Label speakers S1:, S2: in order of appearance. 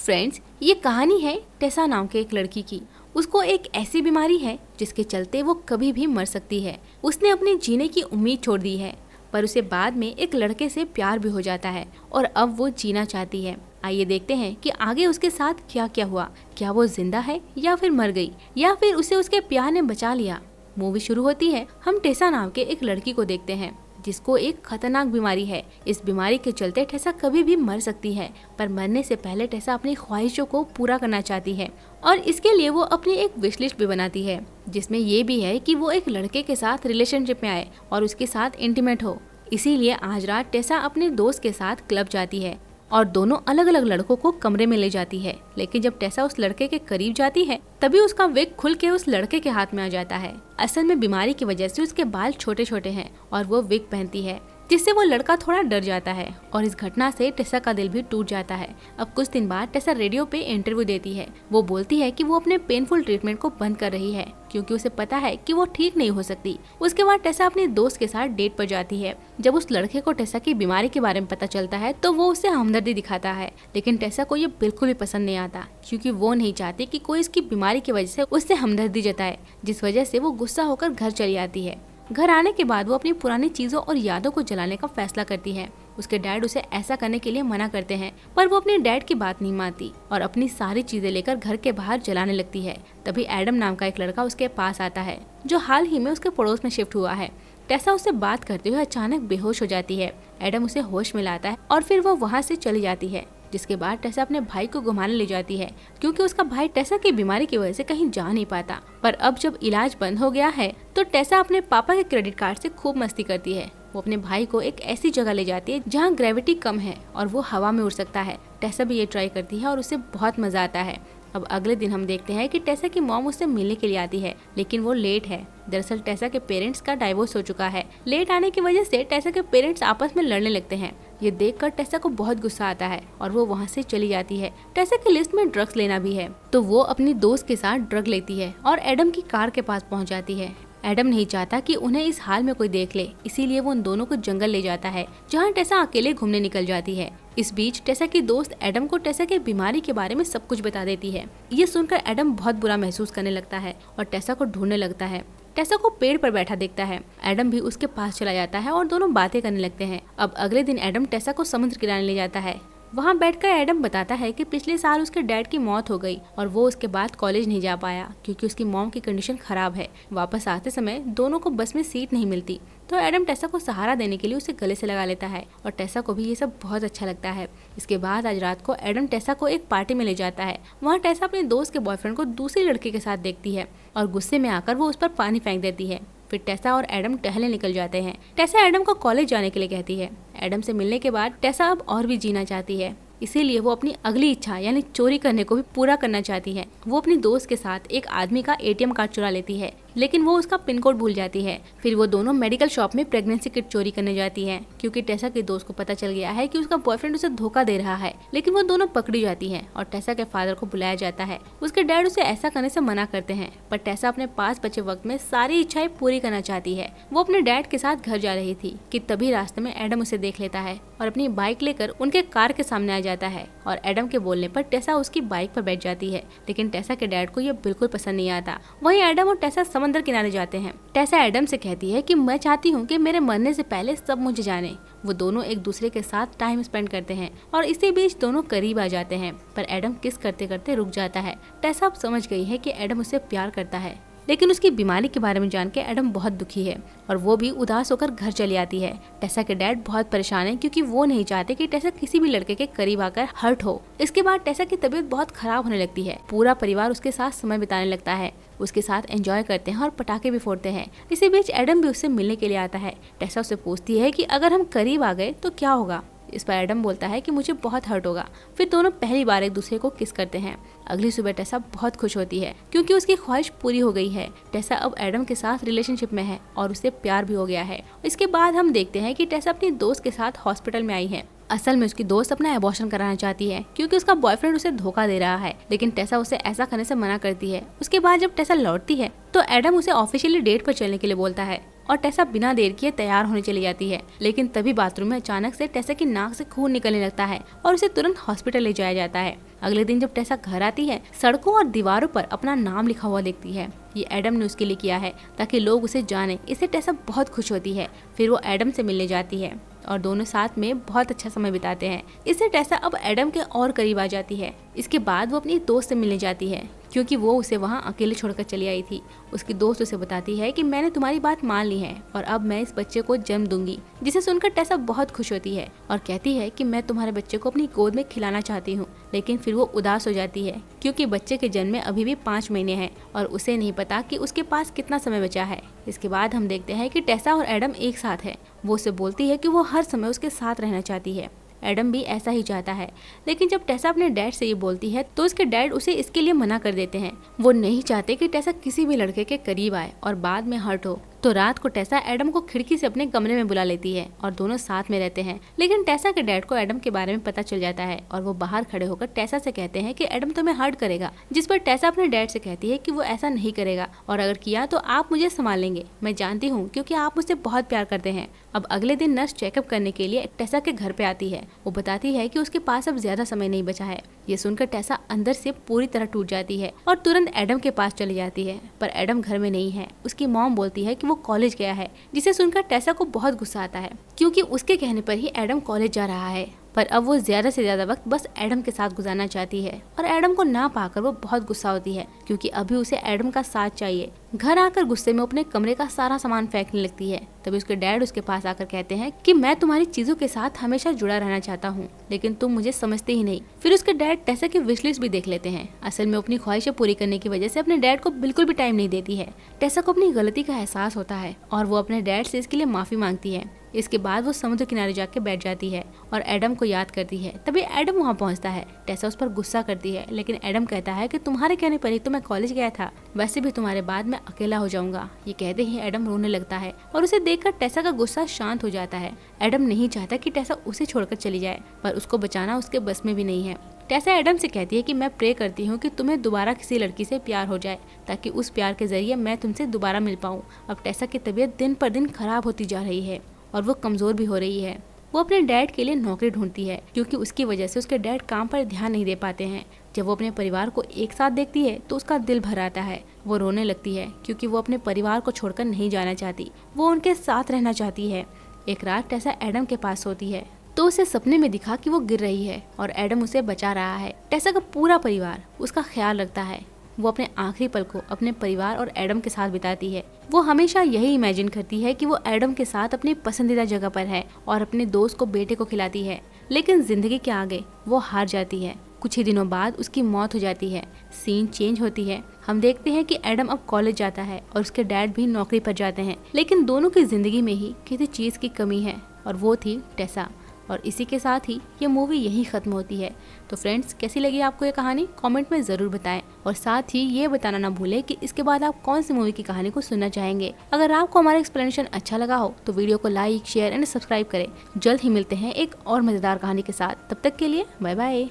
S1: Friends, ये कहानी है टेसा नाम के एक लड़की की। उसको एक ऐसी बीमारी है जिसके चलते वो कभी भी मर सकती है। उसने अपने जीने की उम्मीद छोड़ दी है, पर उसे बाद में एक लड़के से प्यार भी हो जाता है और अब वो जीना चाहती है। आइए देखते हैं कि आगे उसके साथ क्या क्या हुआ। क्या वो जिंदा है या फिर मर गई, या फिर उसे उसके प्यार ने बचा लिया। मूवी शुरू होती है, हम टेसा नाम के एक लड़की को देखते हैं जिसको एक खतरनाक बीमारी है। इस बीमारी के चलते टेसा कभी भी मर सकती है, पर मरने से पहले टेसा अपनी ख्वाहिशों को पूरा करना चाहती है और इसके लिए वो अपनी एक विश लिस्ट भी बनाती है, जिसमें ये भी है कि वो एक लड़के के साथ रिलेशनशिप में आए और उसके साथ इंटीमेट हो। इसीलिए आज रात टेसा अपने दोस्त के साथ क्लब जाती है और दोनों अलग अलग लड़कों को कमरे में ले जाती है। लेकिन जब टेसा उस लड़के के करीब जाती है तभी उसका विग खुल के उस लड़के के हाथ में आ जाता है। असल में बीमारी की वजह से उसके बाल छोटे छोटे हैं और वो विग पहनती है, जिससे वो लड़का थोड़ा डर जाता है और इस घटना से टेसा का दिल भी टूट जाता है। अब कुछ दिन बाद टेसा रेडियो पे इंटरव्यू देती है। वो बोलती है कि वो अपने पेनफुल ट्रीटमेंट को बंद कर रही है क्योंकि उसे पता है कि वो ठीक नहीं हो सकती। उसके बाद टेसा अपने दोस्त के साथ डेट पर जाती है। जब उस लड़के को टेसा की बीमारी के बारे में पता चलता है तो वो उसे हमदर्दी दिखाता है, लेकिन टेसा को ये बिल्कुल भी पसंद नहीं आता क्योंकि वो नहीं चाहती कि कोई इसकी बीमारी की वजह से उससे हमदर्दी जताए, जिस वजह से वो गुस्सा होकर घर चली आती है। घर आने के बाद वो अपनी पुरानी चीजों और यादों को जलाने का फैसला करती है। उसके डैड उसे ऐसा करने के लिए मना करते हैं, पर वो अपने डैड की बात नहीं मानती और अपनी सारी चीजें लेकर घर के बाहर जलाने लगती है। तभी एडम नाम का एक लड़का उसके पास आता है जो हाल ही में उसके पड़ोस में शिफ्ट हुआ है। टेसा उससे बात करते हुए अचानक बेहोश हो जाती है। एडम उसे होश में लाता है और फिर वो वहाँ से चली जाती है। जिसके बाद टेसा अपने भाई को घुमाने ले जाती है क्योंकि उसका भाई टेसा की बीमारी की वजह से कहीं जा नहीं पाता। पर अब जब इलाज बंद हो गया है तो टेसा अपने पापा के क्रेडिट कार्ड से खूब मस्ती करती है। वो अपने भाई को एक ऐसी जगह ले जाती है जहाँ ग्रेविटी कम है और वो हवा में उड़ सकता है। टेसा भी ये ट्राई करती है और उसे बहुत मजा आता है। अब अगले दिन हम देखते हैं कि टेसा की मॉम उससे मिलने के लिए आती है, लेकिन वो लेट है। दरअसल टेसा के पेरेंट्स का डाइवोर्स हो चुका है। लेट आने की वजह से टेसा के पेरेंट्स आपस में लड़ने लगते हैं। ये देखकर टेसा को बहुत गुस्सा आता है और वो वहाँ से चली जाती है। टेसा की लिस्ट में ड्रग्स लेना भी है तो वो अपनी दोस्त के साथ ड्रग लेती है और एडम की कार के पास पहुँच जाती है। एडम नहीं चाहता कि उन्हें इस हाल में कोई देख ले, इसीलिए वो उन दोनों को जंगल ले जाता है जहाँ टेसा अकेले घूमने निकल जाती है। इस बीच टेसा की दोस्त एडम को टेसा की बीमारी के बारे में सब कुछ बता देती है। ये सुनकर एडम बहुत बुरा महसूस करने लगता है और टेसा को ढूंढने लगता है। टेसा को पेड़ पर बैठा देखता है। एडम भी उसके पास चला जाता है और दोनों बातें करने लगते हैं। अब अगले दिन एडम टेसा को समुद्र किनारे ले जाता है। वहाँ बैठकर एडम बताता है कि पिछले साल उसके डैड की मौत हो गई और वो उसके बाद कॉलेज नहीं जा पाया क्योंकि उसकी मॉम की कंडीशन खराब है। वापस आते समय दोनों को बस में सीट नहीं मिलती तो एडम टेसा को सहारा देने के लिए उसे गले से लगा लेता है और टेसा को भी ये सब बहुत अच्छा लगता है। इसके बाद आज रात को एडम टेसा को एक पार्टी में ले जाता है। वहाँ टेसा अपने दोस्त के बॉयफ्रेंड को दूसरी लड़की के साथ देखती है और गुस्से में आकर वो उस पर पानी फेंक देती है। फिर टेसा और एडम टहलने निकल जाते हैं। टेसा एडम को कॉलेज जाने के लिए कहती है। एडम से मिलने के बाद टेसा अब और भी जीना चाहती है, इसीलिए वो अपनी अगली इच्छा यानी चोरी करने को भी पूरा करना चाहती है। वो अपनी दोस्त के साथ एक आदमी का एटीएम कार्ड चुरा लेती है, लेकिन वो उसका पिन कोड भूल जाती है। फिर वो दोनों मेडिकल शॉप में प्रेगनेंसी किट चोरी करने जाती है क्योंकि टेसा के दोस्त को पता चल गया है कि उसका बॉयफ्रेंड उसे धोखा दे रहा है। लेकिन वो दोनों पकड़ी जाती हैं और टेसा के फादर को बुलाया जाता है। उसके डैड उसे ऐसा करने से मना करते हैं, पर टेसा अपने पास बचे वक्त में सारी इच्छाएं पूरी करना चाहती है। वो अपने डैड के साथ घर जा रही थी कि तभी रास्ते में एडम उसे देख लेता है और अपनी बाइक लेकर उनके कार के सामने आ जाता है और एडम के बोलने पर टेसा उसकी बाइक पर बैठ जाती है। लेकिन टेसा के डैड को यह बिल्कुल पसंद नहीं आता। वहीं एडम और टेसा समंदर किनारे जाते हैं। टेसा एडम से कहती है कि मैं चाहती हूँ कि मेरे मरने से पहले सब मुझे जाने। वो दोनों एक दूसरे के साथ टाइम स्पेंड करते हैं और इसी बीच दोनों करीब आ जाते हैं, पर एडम किस करते करते रुक जाता है। टेसा अब समझ गई है कि एडम उससे प्यार करता है, लेकिन उसकी बीमारी के बारे में जान के एडम बहुत दुखी है और वो भी उदास होकर घर चली आती है। टेसा के डैड बहुत परेशान है क्योंकि वो नहीं चाहते कि टेसा किसी भी लड़के के करीब आकर हर्ट हो। इसके बाद टेसा की तबीयत बहुत खराब होने लगती है। पूरा परिवार उसके साथ समय बिताने लगता है, उसके साथ एंजॉय करते हैं और पटाखे भी फोड़ते हैं। इसी बीच एडम भी उससे मिलने के लिए आता है। टेसा उससे पूछती है कि अगर हम करीब आ गए तो क्या होगा। इस पर एडम बोलता है कि मुझे बहुत हर्ट होगा। फिर दोनों पहली बार एक दूसरे को किस करते हैं। अगली सुबह टेसा बहुत खुश होती है क्योंकि उसकी ख्वाहिश पूरी हो गई है। टेसा अब एडम के साथ रिलेशनशिप में है और उससे प्यार भी हो गया है। इसके बाद हम देखते हैं कि टेसा अपनी दोस्त के साथ हॉस्पिटल में आई है। असल में उसकी दोस्त अपना एबॉर्शन कराना चाहती है क्योंकि उसका बॉयफ्रेंड उसे धोखा दे रहा है, लेकिन टेसा उसे ऐसा करने से मना करती है। उसके बाद जब टेसा लौटती है तो एडम उसे ऑफिशियली डेट पर चलने के लिए बोलता है और टेसा बिना देर किए तैयार होने चली जाती है। लेकिन तभी बाथरूम में अचानक से टेसा की नाक से खून निकलने लगता है और उसे तुरंत हॉस्पिटल ले जाया जाता है। अगले दिन जब टेसा घर आती है, सड़कों और दीवारों पर अपना नाम लिखा हुआ देखती है। ये एडम ने उसके लिए किया है ताकि लोग उसे जाने। इससे टेसा बहुत खुश होती है। फिर वो एडम से मिलने जाती है और दोनों साथ में बहुत अच्छा समय बिताते हैं। इससे टेसा अब एडम के और करीब आ जाती है। इसके बाद वो अपनी दोस्त से मिलने जाती है क्योंकि वो उसे वहाँ अकेले छोड़कर चली आई थी। उसकी दोस्त उसे बताती है कि मैंने तुम्हारी बात मान ली है और अब मैं इस बच्चे को जन्म दूंगी, जिसे सुनकर टेसा बहुत खुश होती है और कहती है कि मैं तुम्हारे बच्चे को अपनी गोद में खिलाना चाहती हूँ। लेकिन फिर वो उदास हो जाती है क्योंकि बच्चे के जन्म में अभी भी 5 महीने हैं और उसे नहीं पता कि उसके पास कितना समय बचा है। इसके बाद हम देखते हैं कि टेसा और एडम एक साथ है। वो उसे बोलती है कि वो हर समय उसके साथ रहना चाहती है। एडम भी ऐसा ही चाहता है। लेकिन जब टेसा अपने डैड से ये बोलती है तो उसके डैड उसे इसके लिए मना कर देते हैं। वो नहीं चाहते कि टेसा किसी भी लड़के के करीब आए और बाद में हर्ट हो। तो रात को टेसा एडम को खिड़की से अपने कमरे में बुला लेती है और दोनों साथ में रहते हैं। लेकिन टेसा के डैड को एडम के बारे में पता चल जाता है और वो बाहर खड़े होकर टेसा से कहते हैं कि एडम तुम्हें हर्ट करेगा, जिस पर टेसा अपने डैड से कहती है कि वो ऐसा नहीं करेगा और अगर किया तो आप मुझे संभाल लेंगे। मैं जानती हूँ क्योंकि आप मुझसे बहुत प्यार करते हैं। अब अगले दिन नर्स चेकअप करने के लिए टेसा के घर पे आती है। वो बताती है कि उसके पास अब ज्यादा समय नहीं बचा है। ये सुनकर टेसा अंदर से पूरी तरह टूट जाती है और तुरंत एडम के पास चली जाती है। पर एडम घर में नहीं है। उसकी मॉम बोलती है कि वो कॉलेज गया है, जिसे सुनकर टेसा को बहुत गुस्सा आता है क्योंकि उसके कहने पर ही एडम कॉलेज जा रहा है। पर अब वो ज्यादा से ज्यादा वक्त बस एडम के साथ गुजारना चाहती है और एडम को ना पाकर वो बहुत गुस्सा होती है क्योंकि अभी उसे एडम का साथ चाहिए। घर आकर गुस्से में अपने कमरे का सारा सामान फेंकने लगती है। तभी उसके डैड उसके पास आकर कहते हैं कि मैं तुम्हारी चीजों के साथ हमेशा जुड़ा रहना चाहता हूँ, लेकिन तुम मुझे समझते ही नहीं। फिर उसके डैड टेसा की विश लिस्ट भी देख लेते हैं। असल में अपनी ख्वाहिशें पूरी करने की वजह से अपने डैड को बिल्कुल भी टाइम नहीं देती है। टेसा को अपनी गलती का एहसास होता है और वो अपने डैड से इसके लिए माफी मांगती है। इसके बाद वो समुद्र किनारे जाके बैठ जाती है और एडम को याद करती है। तभी एडम वहाँ पहुँचता है। टेसा उस पर गुस्सा करती है, लेकिन एडम कहता है कि तुम्हारे कहने पर ही तो मैं कॉलेज गया था, वैसे भी तुम्हारे बाद मैं अकेला हो जाऊंगा। ये कहते ही एडम रोने लगता है और उसे देखकर टेसा का गुस्सा शांत हो जाता है। एडम नहीं चाहता कि टेसा उसे छोड़कर चली जाए, पर उसको बचाना उसके बस में भी नहीं है। टेसा एडम से कहती है कि मैं प्रे करती हूँ कि तुम्हें दोबारा किसी लड़की से प्यार हो जाए ताकि उस प्यार के जरिए मैं तुमसे दोबारा मिल पाऊँ। अब टेसा की तबीयत दिन पर दिन खराब होती जा रही है और वो कमजोर भी हो रही है। वो अपने डैड के लिए नौकरी ढूंढती है क्योंकि उसकी वजह से उसके डैड काम पर ध्यान नहीं दे पाते हैं। जब वो अपने परिवार को एक साथ देखती है तो उसका दिल भर आता है। वो रोने लगती है क्योंकि वो अपने परिवार को छोड़कर नहीं जाना चाहती। वो उनके साथ रहना चाहती है। एक रात टेसा एडम के पास सोती है तो उसे सपने में दिखा कि वो गिर रही है और एडम उसे बचा रहा है। टेसा का पूरा परिवार उसका ख्याल रखता है। वो अपने आखिरी पल को अपने परिवार और एडम के साथ बिताती है। वो हमेशा यही इमेजिन करती है कि वो एडम के साथ अपनी पसंदीदा जगह पर है और अपने दोस्त को बेटे को खिलाती है। लेकिन जिंदगी के आगे वो हार जाती है। कुछ ही दिनों बाद उसकी मौत हो जाती है। सीन चेंज होती है। हम देखते हैं कि एडम अब कॉलेज जाता है और उसके डैड भी नौकरी पर जाते हैं। लेकिन दोनों की जिंदगी में ही किसी चीज की कमी है और वो थी टेसा। और इसी के साथ ही ये मूवी यहीं ख़त्म होती है। तो फ्रेंड्स, कैसी लगी आपको ये कहानी कमेंट में ज़रूर बताएं और साथ ही ये बताना ना भूलें कि इसके बाद आप कौन सी मूवी की कहानी को सुनना चाहेंगे। अगर आपको हमारा एक्सप्लेनेशन अच्छा लगा हो तो वीडियो को लाइक, शेयर एंड सब्सक्राइब करें। जल्द ही मिलते हैं एक और मज़ेदार कहानी के साथ। तब तक के लिए बाय बाय।